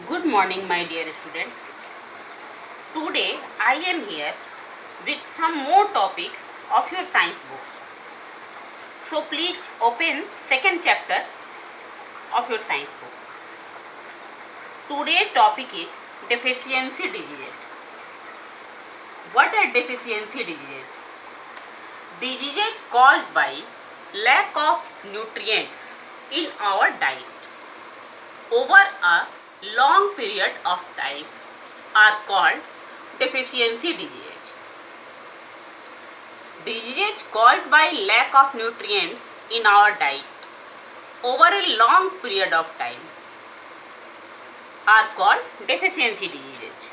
Good morning, my dear students. Today I am here with some more topics of your science book. So please open second chapter of your science book. Today's topic is deficiency diseases. What are deficiency diseases? Diseases caused by lack of nutrients in our diet over a long period of time are called deficiency diseases. Diseases caused by lack of nutrients in our diet over a long period of time are called deficiency diseases.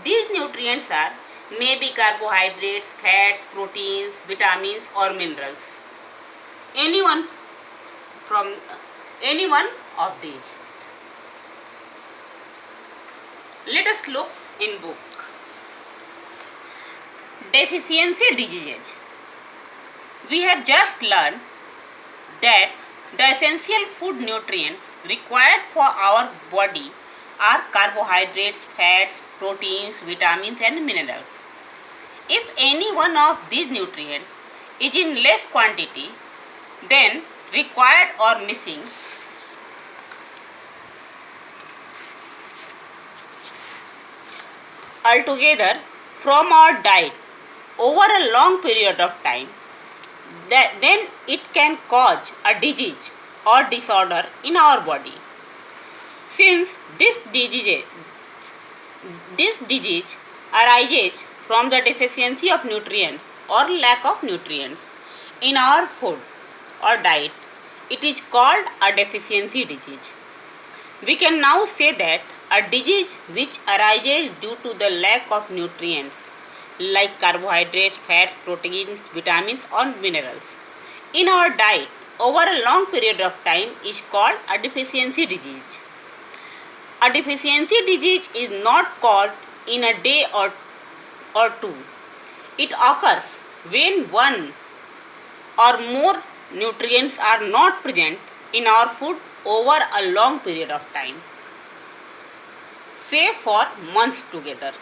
These nutrients are maybe carbohydrates, fats, proteins, vitamins or minerals. Any one of these. Let us look in book. Deficiency diseases. We have just learned that the essential food nutrients required for our body are carbohydrates, fats, proteins, vitamins and minerals. If any one of these nutrients is in less quantity than required or missing, altogether from our diet over a long period of time, then it can cause a disease or disorder in our body. Since this disease arises from the deficiency of nutrients or lack of nutrients in our food or diet, it is called a deficiency disease. We can now say that a disease which arises due to the lack of nutrients like carbohydrates, fats, proteins, vitamins or minerals in our diet over a long period of time is called a deficiency disease. A deficiency disease is not caused in a day or two. It occurs when one or more nutrients are not present in our food over a long period of time, say for months together.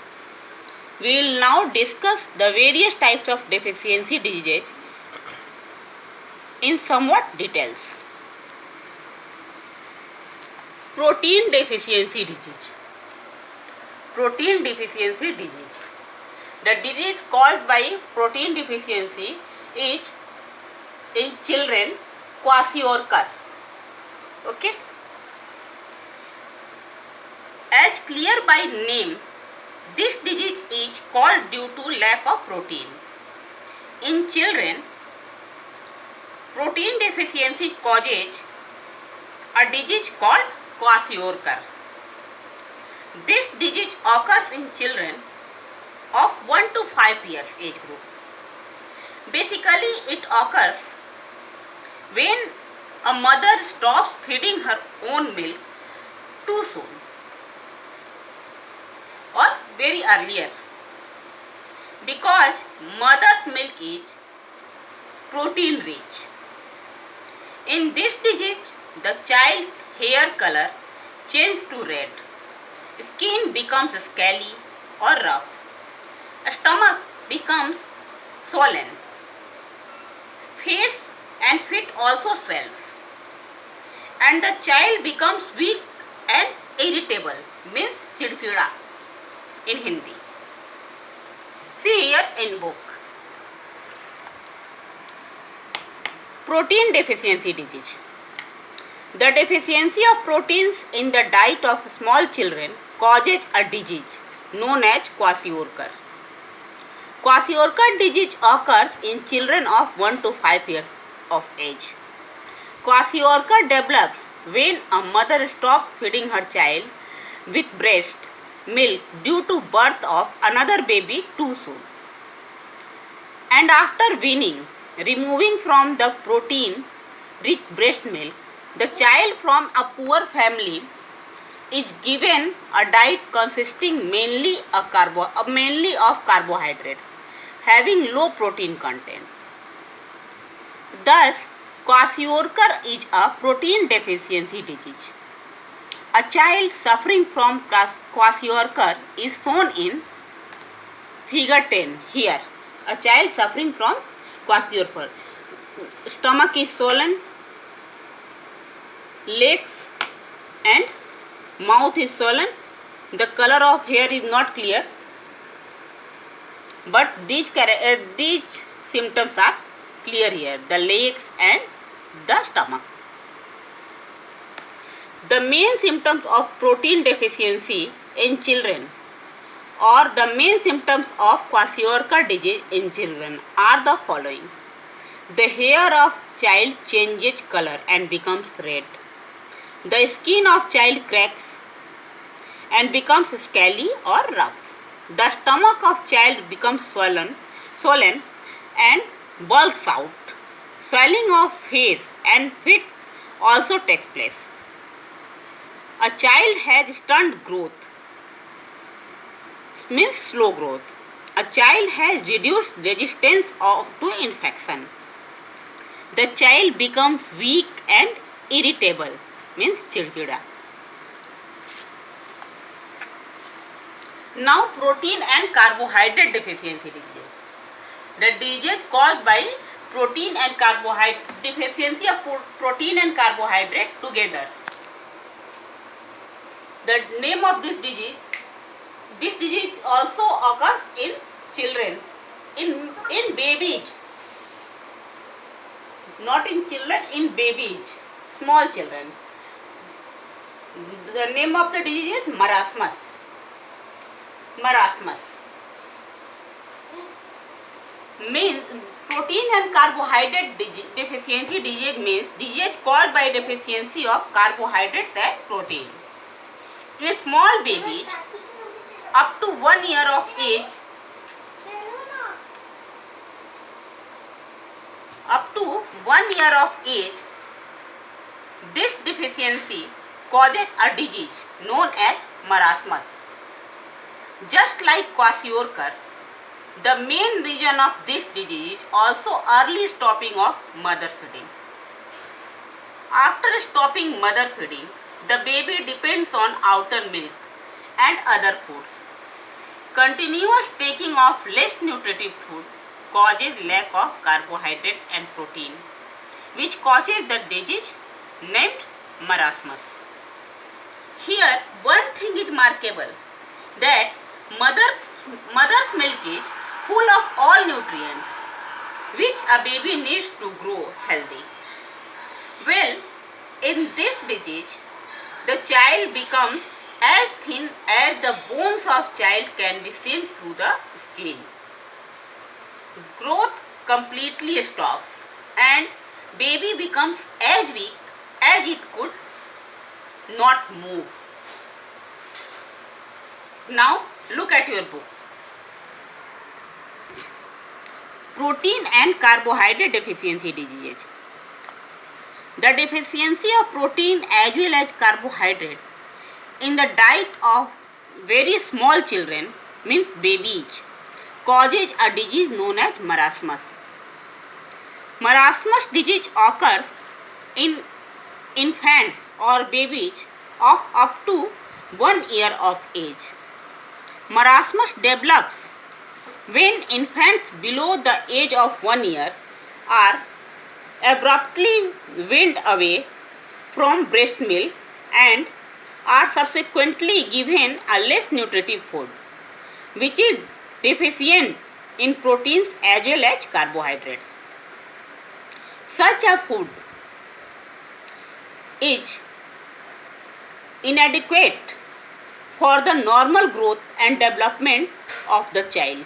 We will now discuss the various types of deficiency diseases in somewhat details. Protein deficiency disease. Protein deficiency disease. The disease caused by protein deficiency is in children kwashiorkor. Okay. As clear by name, this disease is called due to lack of protein. In children, protein deficiency causes a disease called kwashiorkor. This disease occurs in children of 1 to 5 years age group. Basically, it occurs when a mother stops feeding her own milk too soon or very earlier, because mother's milk is protein rich. In this disease, the child's hair color changes to red, skin becomes scaly or rough, stomach becomes swollen, face and feet also swells, and the child becomes weak and irritable, means chidchida in Hindi. See here in book. Protein deficiency disease. The deficiency of proteins in the diet of small children causes a disease known as kwashiorkor. Kwashiorkor disease occurs in children of 1 to 5 years of age. Kwashiorkor develops when a mother stops feeding her child with breast milk due to birth of another baby too soon. And after weaning, removing from the protein-rich breast milk, the child from a poor family is given a diet consisting mainly of carbohydrates, having low protein content. Thus, kwashiorkor is a protein deficiency disease. A child suffering from kwashiorkor is shown in figure 10 here. A child suffering from kwashiorkor. Stomach is swollen, legs and mouth is swollen. The color of hair is not clear, but these symptoms are clear here, the legs and the stomach. The main symptoms of protein deficiency in children or the main symptoms of kwashiorkor disease in children are the following. The hair of child changes color and becomes red. The skin of child cracks and becomes scaly or rough. The stomach of child becomes swollen and bulks out. Swelling of face and feet also takes place. A child has stunted growth, means slow growth. A child has reduced resistance to infection. The child becomes weak and irritable, means chidchida. Now protein and carbohydrate deficiency disease. The disease caused by protein and carbohydrate deficiency of protein and carbohydrate together. The name of this disease also occurs in children, in babies, not in children, in babies, small children. The name of the disease is marasmus. Marasmus means protein and carbohydrate deficiency disease means disease caused by deficiency of carbohydrates and protein. In small babies up to 1 year of age, this deficiency causes a disease known as marasmus. Just like kwashiorkor, the main reason of this disease is also early stopping of mother feeding. After stopping mother feeding, the baby depends on outer milk and other foods. Continuous taking of less nutritive food causes lack of carbohydrate and protein, which causes the disease named marasmus. Here, one thing is remarkable, that mother's milk is full of all nutrients which a baby needs to grow healthy. Well, in this disease, the child becomes as thin as the bones of child can be seen through the skin. Growth completely stops and baby becomes as weak as it could not move. Now look at your book. Protein and carbohydrate deficiency disease. The deficiency of protein as well as carbohydrate in the diet of very small children, means babies, causes a disease known as marasmus. Marasmus disease occurs in infants or babies of up to 1 year of age. Marasmus develops when infants below the age of 1 year are abruptly weaned away from breast milk and are subsequently given a less nutritive food, which is deficient in proteins as well as carbohydrates. Such a food is inadequate for the normal growth and development of the child.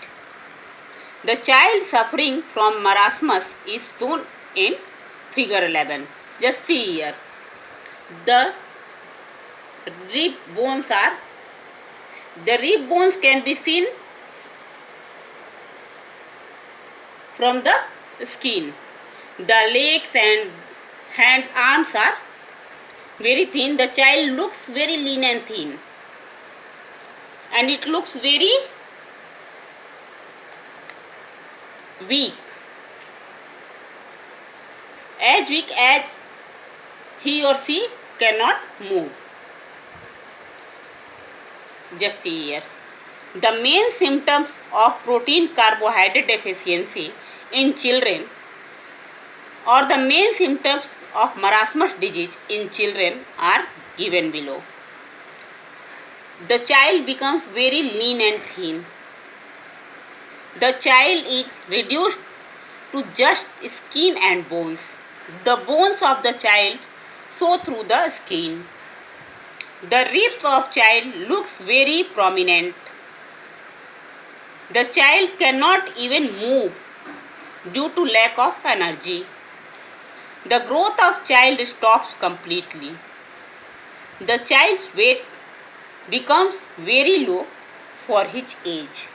The child suffering from marasmus is shown in figure 11. Just see here. The rib bones can be seen from the skin. The legs and hands, arms are very thin. The child looks very lean and thin, and it looks very weak as he or she cannot move. Just see here. The main symptoms of protein carbohydrate deficiency in children, or the main symptoms of marasmus disease in children, are given below. The child becomes very lean and thin. The child is reduced to just skin and bones. The bones of the child show through the skin. The ribs of child looks very prominent. The child cannot even move due to lack of energy. The growth of child stops completely. The child's weight becomes very low for his age.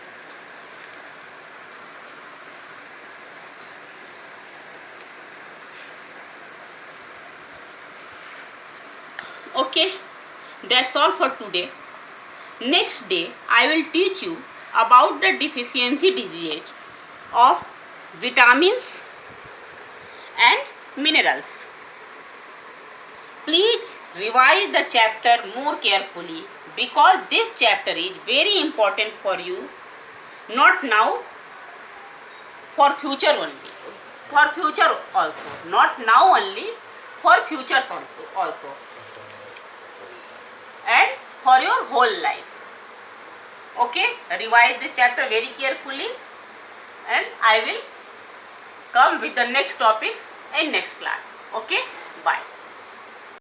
Okay, that's all for today. Next day, I will teach you about the deficiency disease of vitamins and minerals. Please revise the chapter more carefully because this chapter is very important for you, not now, for future only. For future also, not now only, for future also, and for your whole life. Okay, revise the chapter very carefully, and I will come with the next topics in next class. Okay, bye.